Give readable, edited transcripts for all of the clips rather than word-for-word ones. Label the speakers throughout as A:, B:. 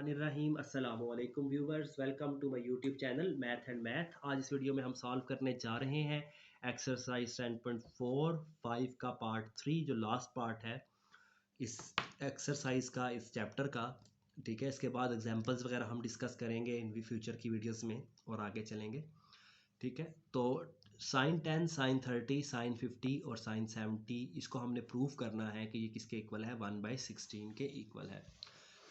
A: बिस्मिल्लाहिर्रहमानिर्रहीम अस्सलामुअलैकुम viewers, welcome to my YouTube channel math and math. आज इस वीडियो में हम सॉल्व करने जा रहे हैं एक्सरसाइज 10.4 5 का पार्ट 3 जो लास्ट पार्ट है इस एक्सरसाइज का, इस चैप्टर का। ठीक है, इसके बाद एग्जांपल्स वगैरह हम डिस्कस करेंगे इन फ्यूचर की वीडियोस में और आगे चलेंगे। ठीक है, तो साइन 10 साइन 30 साइन 50 और साइन 70 इसको हमने प्रूव करना है कि ये किसके इक्वल है, 1/16 के इक्वल है।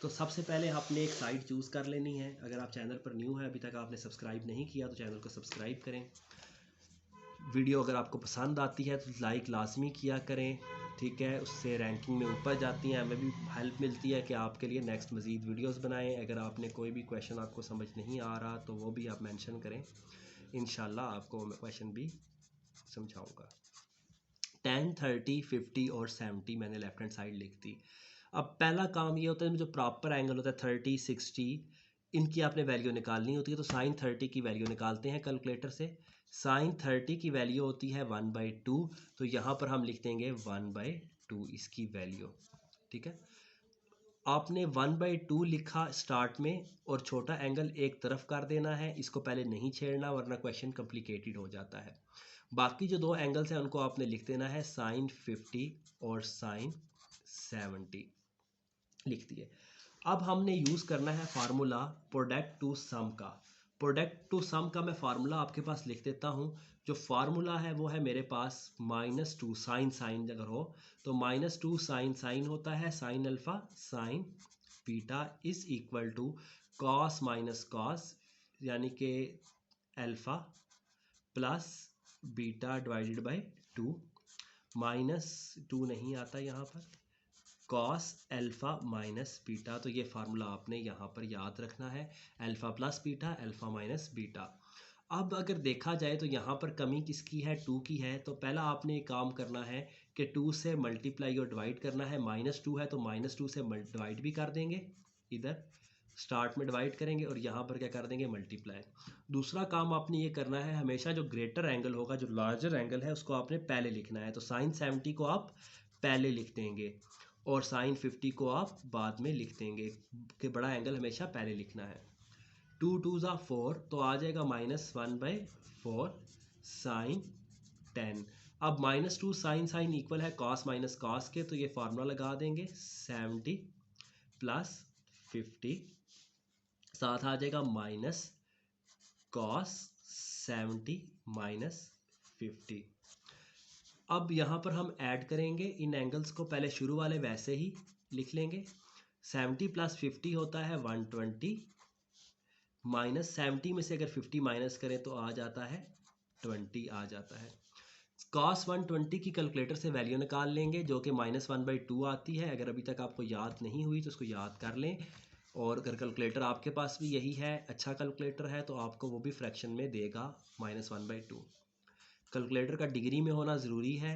A: तो सबसे पहले आपने एक साइड चूज़ कर लेनी है। अगर आप चैनल पर न्यू है, अभी तक आपने सब्सक्राइब नहीं किया तो चैनल को सब्सक्राइब करें। वीडियो अगर आपको पसंद आती है तो लाइक लाजमी किया करें। ठीक है, उससे रैंकिंग में ऊपर जाती हैं, हमें भी हेल्प मिलती है कि आपके लिए नेक्स्ट मज़ीद वीडियोस बनाएं। अगर आपने कोई भी क्वेश्चन आपको समझ नहीं आ रहा तो वो भी आप मेंशन करें, इंशाल्लाह आपको मैं क्वेश्चन भी समझाऊंगा। 10 30 50 और 70 मैंने लेफ्ट हैंड साइड लिख दी। अब पहला काम ये होता है, जो प्रॉपर एंगल होता है 30 60 इनकी आपने वैल्यू निकालनी होती है। तो साइन 30 की वैल्यू निकालते हैं कैलकुलेटर से। साइन 30 की वैल्यू होती है 1/2, तो यहाँ पर हम लिख देंगे 1/2 इसकी वैल्यू। ठीक है, आपने 1/2 लिखा स्टार्ट में और छोटा एंगल एक तरफ कर देना है, इसको पहले नहीं छेड़ना वरना क्वेश्चन कॉम्प्लिकेटेड हो जाता है। बाकी जो दो एंगल्स हैं उनको आपने लिख देना है साइन 50 और साइन 70 लिख दिए। अब हमने यूज़ करना है फार्मूला प्रोडक्ट टू सम का। प्रोडक्ट टू सम का मैं फार्मूला आपके पास लिख देता हूँ। जो फार्मूला है वो है मेरे पास -2 साइन साइन अगर हो तो -2 साइन साइन होता है sine alpha sine beta is equal to cos minus cos, यानी कि alpha plus beta divided by 2। -2 नहीं आता यहाँ पर, कॉस अल्फ़ा माइनस बीटा। तो ये फार्मूला आपने यहाँ पर याद रखना है, alpha plus beta alpha minus beta. अब अगर देखा जाए तो यहाँ पर कमी किसकी है, 2 की है। तो पहला आपने एक काम करना है कि 2 से मल्टीप्लाई और डिवाइड करना है। -2 है तो -2 से डिवाइड भी कर देंगे, इधर स्टार्ट में डिवाइड करेंगे और यहाँ पर क्या कर देंगे, मल्टीप्लाई। दूसरा काम आपने ये करना है, हमेशा जो ग्रेटर एंगल होगा, जो लार्जर एंगल है, उसको आपने पहले लिखना है। तो साइन 70 को आप पहले लिख देंगे और साइन 50 को आप बाद में लिख देंगे कि बड़ा एंगल हमेशा पहले लिखना है। 2 2 ज़ा 4 तो आ जाएगा -1/4 साइन 10। अब -2 साइन साइन इक्वल है कॉस माइनस कॉस के, तो ये फार्मूला लगा देंगे 70 प्लस 50, साथ आ जाएगा माइनस कॉस 70 माइनस 50। अब यहाँ पर हम ऐड करेंगे इन एंगल्स को, पहले शुरू वाले वैसे ही लिख लेंगे। 70 प्लस 50 होता है 120, -70 में से अगर 50 माइनस करें तो आ जाता है 20 आ जाता है। cos 120 की कैलकुलेटर से वैल्यू निकाल लेंगे जो कि -1/2 आती है। अगर अभी तक आपको याद नहीं हुई तो उसको याद कर लें, और अगर कैलकुलेटर आपके पास भी यही है, अच्छा कैलकुलेटर है, तो आपको वो भी फ्रैक्शन में देगा -1/2। कैलकुलेटर का डिग्री में होना ज़रूरी है।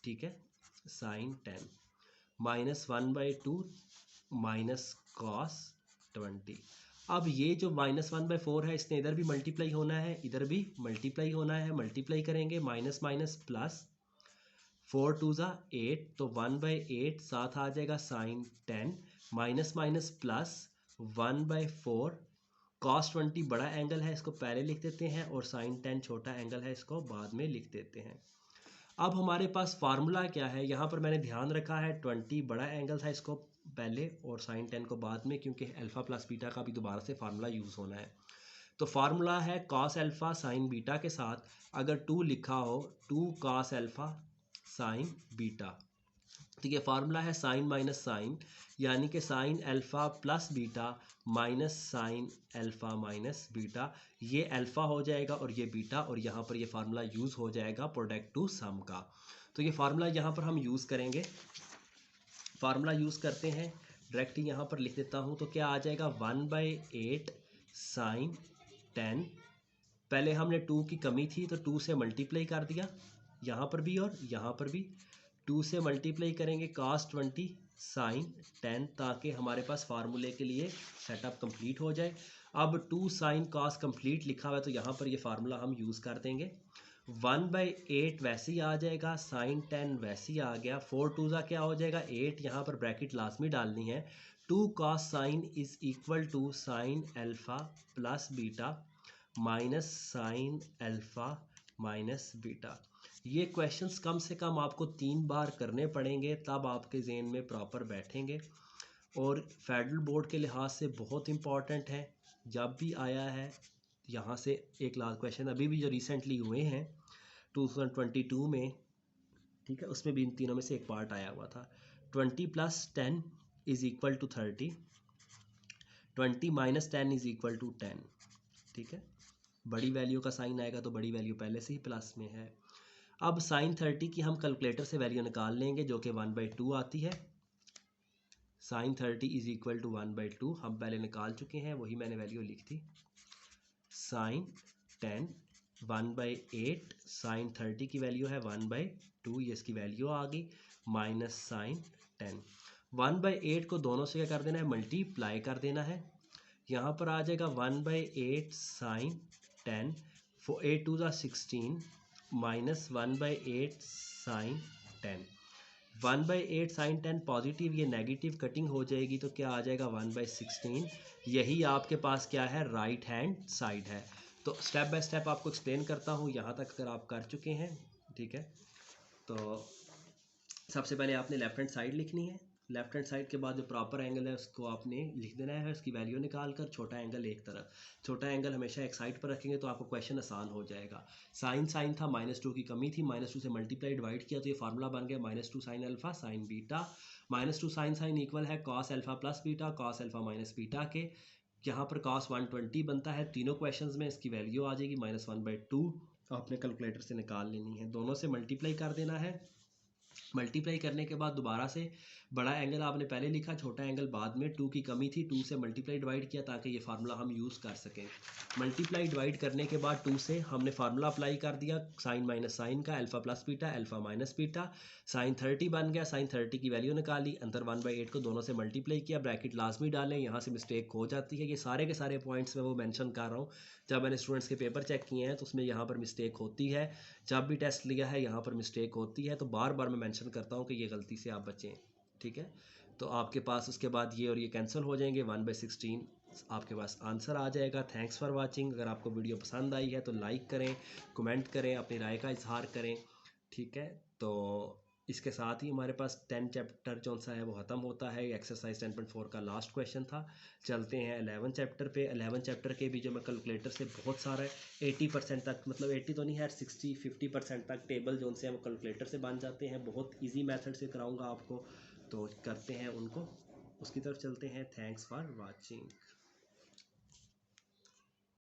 A: ठीक है, साइन 10 -1/2 माइनस कॉस 20। अब ये जो -1/4 है इसने इधर भी मल्टीप्लाई होना है, इधर भी मल्टीप्लाई होना है। मल्टीप्लाई करेंगे माइनस माइनस प्लस, 4 2 ज़ा 8 तो 1/8, साथ आ जाएगा sine 10 minus minus plus 1/4। Cos 20 बड़ा एंगल है, इसको पहले लिख देते हैं, और साइन 10 छोटा एंगल है, इसको बाद में लिख देते हैं। अब हमारे पास फार्मूला क्या है, यहाँ पर मैंने ध्यान रखा है 20 बड़ा एंगल था, इसको पहले और साइन 10 को बाद में, क्योंकि अल्फ़ा प्लस बीटा का भी दोबारा से फार्मूला यूज़ होना है। तो फार्मूला है कॉस अल्फ़ा साइन बीटा के साथ अगर 2 लिखा हो, 2 कॉस अल्फ़ा साइन बीटा। तो ये फार्मूला है साइन माइनस साइन, यानी कि sign alpha plus beta minus sine alpha minus beta. ये अल्फ़ा हो जाएगा और ये बीटा, और यहाँ पर ये फार्मूला यूज़ हो जाएगा प्रोडक्ट टू सम का। तो ये फार्मूला यहाँ पर हम यूज़ करेंगे। फार्मूला यूज़ करते हैं, डायरेक्ट यहाँ पर लिख देता हूँ। तो क्या आ जाएगा, 1/8 साइन 10। पहले हमने 2 की कमी थी तो 2 से मल्टीप्लाई कर दिया, यहाँ पर भी और यहाँ पर भी 2 से मल्टीप्लाई करेंगे cos 20 साइन 10, ताकि हमारे पास फार्मूले के लिए सेटअप कंप्लीट हो जाए। अब 2 साइन cos कंप्लीट लिखा हुआ है तो यहाँ पर ये फार्मूला हम यूज़ कर देंगे। 1/8 वैसे ही आ जाएगा, साइन 10 वैसे ही आ गया। 4 2 ज़ा क्या हो जाएगा 8, यहाँ पर ब्रैकेट लाजमी डालनी है। 2 cos sine is equal to sine alpha plus beta minus sine alpha minus beta. ये क्वेश्चंस कम से कम आपको 3 बार करने पड़ेंगे, तब आपके ज़हन में प्रॉपर बैठेंगे और फेडरल बोर्ड के लिहाज से बहुत इम्पॉर्टेंट है। जब भी आया है यहाँ से एक लास्ट क्वेश्चन अभी भी जो रिसेंटली हुए हैं 2022 में, ठीक है, उसमें भी इन तीनों में से एक पार्ट आया हुआ था। 20 + 10 is equal to 30, 20 - 10 is equal to 10। ठीक है, बड़ी वैल्यू का साइन आएगा तो बड़ी वैल्यू पहले से ही प्लस में है। अब साइन 30 की हम कैलकुलेटर से वैल्यू निकाल लेंगे जो कि 1/2 आती है। साइन 30 इज इक्वल टू 1/2 हम पहले निकाल चुके हैं, वही मैंने वैल्यू लिख दी। साइन 10 1/8, साइन 30 की वैल्यू है 1/2, ये इसकी वैल्यू आ गई, माइनस साइन 10। 1/8 को दोनों से क्या कर देना है, मल्टीप्लाई कर देना है। यहाँ पर आ जाएगा 1/8 sine 10, 8 2 16 minus 1/8 sine 10। 1/8 sine 10 positive, ये नेगेटिव कटिंग हो जाएगी तो क्या आ जाएगा 1/16। यही आपके पास क्या है, राइट हैंड साइड है। तो स्टेप बाय स्टेप आपको एक्सप्लेन करता हूँ, यहाँ तक अगर आप कर चुके हैं, ठीक है। तो सबसे पहले आपने लेफ्ट हैंड साइड लिखनी है। लेफ्ट हैंड साइड के बाद जो प्रॉपर एंगल है उसको आपने लिख देना है, उसकी वैल्यू निकाल कर। छोटा एंगल एक तरफ, छोटा एंगल हमेशा एक साइड पर रखेंगे तो आपको क्वेश्चन आसान हो जाएगा। साइन था, -2 की कमी थी, -2 से मल्टीप्लाई डिवाइड किया तो ये फार्मूला बन गया -2 sine alpha sine beta. -2 sine equal है cos alpha plus beta cos alpha minus beta के। यहाँ पर कॉस 120 बनता है, तीनों क्वेश्चंस में इसकी वैल्यू आ जाएगी -1/2। आपने कैलकुलेटर से निकाल लेनी है, दोनों से मल्टीप्लाई कर देना है। मल्टीप्लाई करने के बाद दोबारा से बड़ा एंगल आपने पहले लिखा, छोटा एंगल बाद में, 2 की कमी थी, 2 से मल्टीप्लाई डिवाइड किया ताकि ये फार्मूला हम यूज़ कर सकें। मल्टीप्लाई डिवाइड करने के बाद 2 से हमने फार्मूला अप्लाई कर दिया, साइन माइनस साइन का, alpha plus beta alpha minus beta. Sine 30 बन गया, साइन 30 की वैल्यू निकाली, अंदर 1/8 को दोनों से मल्टीप्लाई किया, ब्रैकेट लाजमी डालें, यहाँ से मिस्टेक हो जाती है। ये सारे के सारे पॉइंट्स मैं वो मेंशन कर रहा हूँ, जब मैंने स्टूडेंट्स के पेपर चेक किए हैं तो उसमें यहाँ पर मिस्टेक होती है, जब भी टेस्ट लिया है यहाँ पर मिस्टेक होती है, तो बार बार मैं मेंशन करता हूँ कि ये गलती से आप बचें। ठीक है, तो आपके पास उसके बाद ये और ये कैंसिल हो जाएंगे, 1/16 आपके पास आंसर आ जाएगा। Thanks for watching. अगर आपको वीडियो पसंद आई है तो लाइक करें, कमेंट करें, अपनी राय का इजहार करें। ठीक है, तो इसके साथ ही हमारे पास 10 चैप्टर जो सा है वो ख़त्म होता है। एक्सरसाइज 10.4 का लास्ट क्वेश्चन था। चलते हैं 11 चैप्टर पे। 11 चैप्टर के भी जो मैं कैलकुलेटर से बहुत सारा 80% तक, मतलब 80 तो नहीं है, 60-50% तक टेबल जो से हैं वो कैलकुलेटर से बन जाते हैं। बहुत ईजी मेथड से कराऊँगा आपको, तो करते हैं उनको, उसकी तरफ चलते हैं। Thanks for watching.